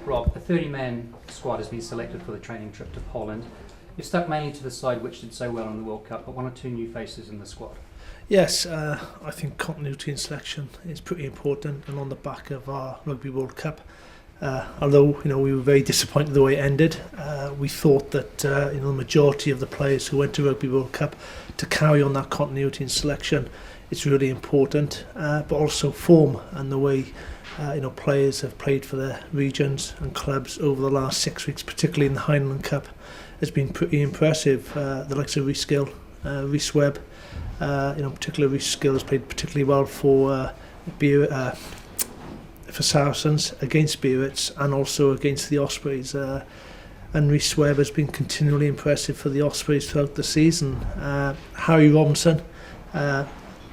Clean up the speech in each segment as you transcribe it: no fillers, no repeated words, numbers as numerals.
Rob, a 30-man squad has been selected for the training trip to Poland. You've stuck mainly to the side which did so well in the World Cup, but one or two new faces in the squad. Yes, I think continuity in selection is pretty important, and on the back of our Rugby World Cup, although we were very disappointed the way it ended, we thought that the majority of the players who went to Rugby World Cup to carry on that continuity in selection is really important, but also form and the way players have played for their regions and clubs over the last 6 weeks, particularly in the Highland Cup, has been pretty impressive. The likes of Rhys Gill, Rhys Webb, particularly Rhys Gill has played particularly well for Saracens against Biarritz and also against the Ospreys. And Rhys Webb has been continually impressive for the Ospreys throughout the season. Harry Robinson,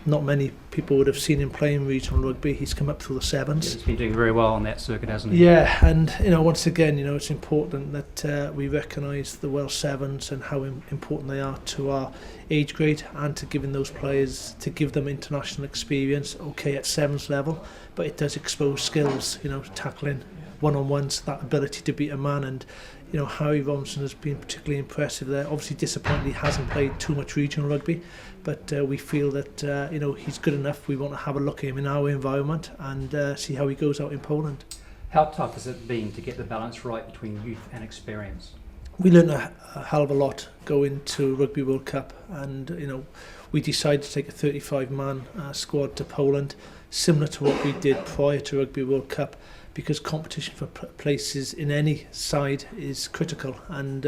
not many people would have seen him playing regional rugby. He's come up through the sevens. Yeah, he's been doing very well on that circuit, hasn't he? Yeah, and once again, it's important that we recognise the Welsh sevens and how important they are to our age grade and to giving those players, to give them international experience. Okay, at sevens level, but it does expose skills. Tackling one-on-ones, that ability to beat a man, and Harry Robinson has been particularly impressive there. Obviously, disappointingly, hasn't played too much regional rugby, but we feel that he's good enough. We want to have a look at him in our environment and see how he goes out in Poland. How tough has it been to get the balance right between youth and experience? We learned a hell of a lot going to Rugby World Cup, and we decided to take a 35-man squad to Poland, similar to what we did prior to Rugby World Cup, because competition for places in any side is critical, and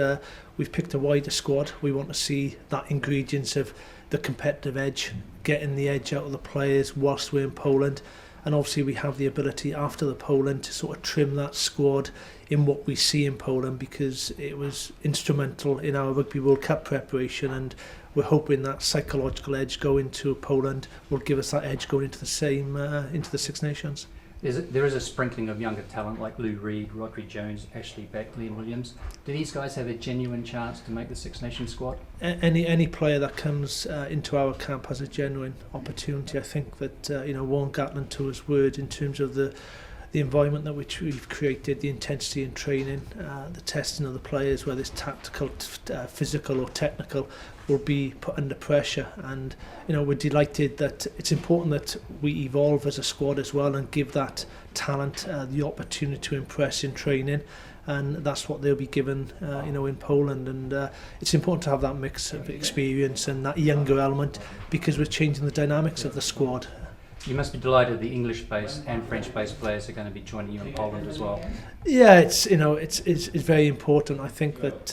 we've picked a wider squad. We want to see that ingredients of the competitive edge, getting the edge out of the players whilst we're in Poland, and obviously we have the ability after the Poland to sort of trim that squad in what we see in Poland, because it was instrumental in our Rugby World Cup preparation, and we're hoping that psychological edge going to Poland will give us that edge going into the Six Nations. There is a sprinkling of younger talent like Lou Reed, Rodri Jones, Ashley Beck, Liam Williams. Do these guys have a genuine chance to make the Six Nations squad? Any player that comes into our camp has a genuine opportunity. I think that Warren Gatland, to his word, in terms of the environment that we've created, the intensity in training, the testing of the players, whether it's tactical, physical or technical, will be put under pressure, and we're delighted that it's important that we evolve as a squad as well and give that talent the opportunity to impress in training, and that's what they'll be given in Poland, and it's important to have that mix of experience and that younger element, because we're changing the dynamics of the squad. You must be delighted the English-based and French-based players are going to be joining you in Poland as well. Yeah, it's very important. I think that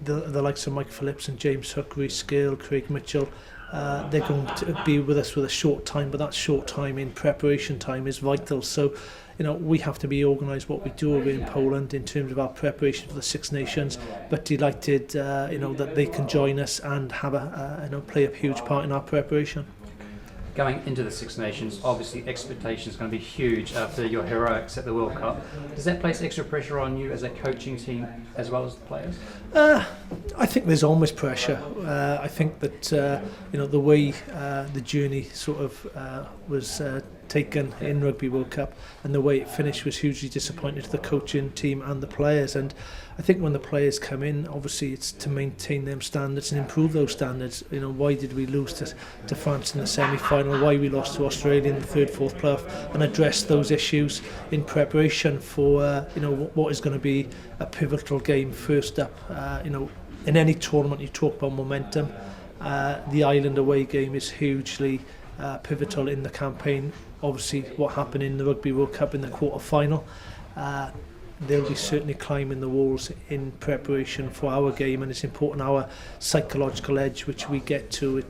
the likes of Mike Phillips and James Hook, Rhys Gill, Craig Mitchell, they're going to be with us with a short time, but that short time in preparation time is vital. So, we have to be organised what we do over in Poland in terms of our preparation for the Six Nations, but delighted that they can join us and have play a huge part in our preparation. Going into the Six Nations, obviously expectations are going to be huge after your heroics at the World Cup. Does that place extra pressure on you as a coaching team as well as the players? I think there's always pressure. I think that the way the journey sort of was taken in Rugby World Cup and the way it finished was hugely disappointing to the coaching team and the players, and I think when the players come in, obviously it's to maintain them standards and improve those standards. Why did we lose to France in the semi-final, why we lost to Australia in the third, fourth playoff, and address those issues in preparation for what is going to be a pivotal game first up. In any tournament you talk about momentum, the Ireland away game is hugely pivotal in the campaign. Obviously what happened in the Rugby World Cup in the quarter-final, they'll be certainly climbing the walls in preparation for our game, and it's important our psychological edge which we get to.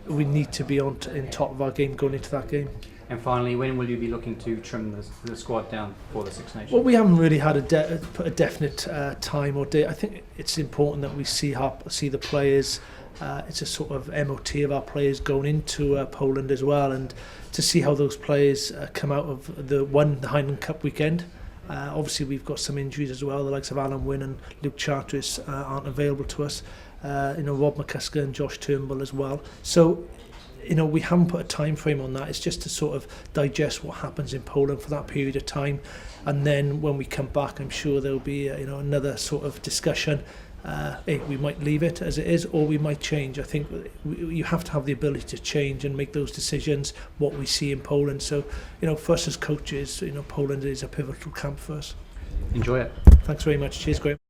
We need to be in top of our game going into that game. And finally, when will you be looking to trim the squad down for the Six Nations? Well, we haven't really had a definite time or date. I think it's important that we see the players. It's a sort of MOT of our players going into Poland as well, and to see how those players come out of the Highland Cup weekend. Obviously we've got some injuries as well. The likes of Alan Wynne and Luke Charteris aren't available to us. Rob McCusker and Josh Turnbull as well. So we haven't put a time frame on that. It's just to sort of digest what happens in Poland for that period of time, and then when we come back, I'm sure there'll be another sort of discussion. We might leave it as it is, or we might change. I think you have to have the ability to change and make those decisions, what we see in Poland. So, for us as coaches, Poland is a pivotal camp for us. Enjoy it. Thanks very much. Cheers, Graham.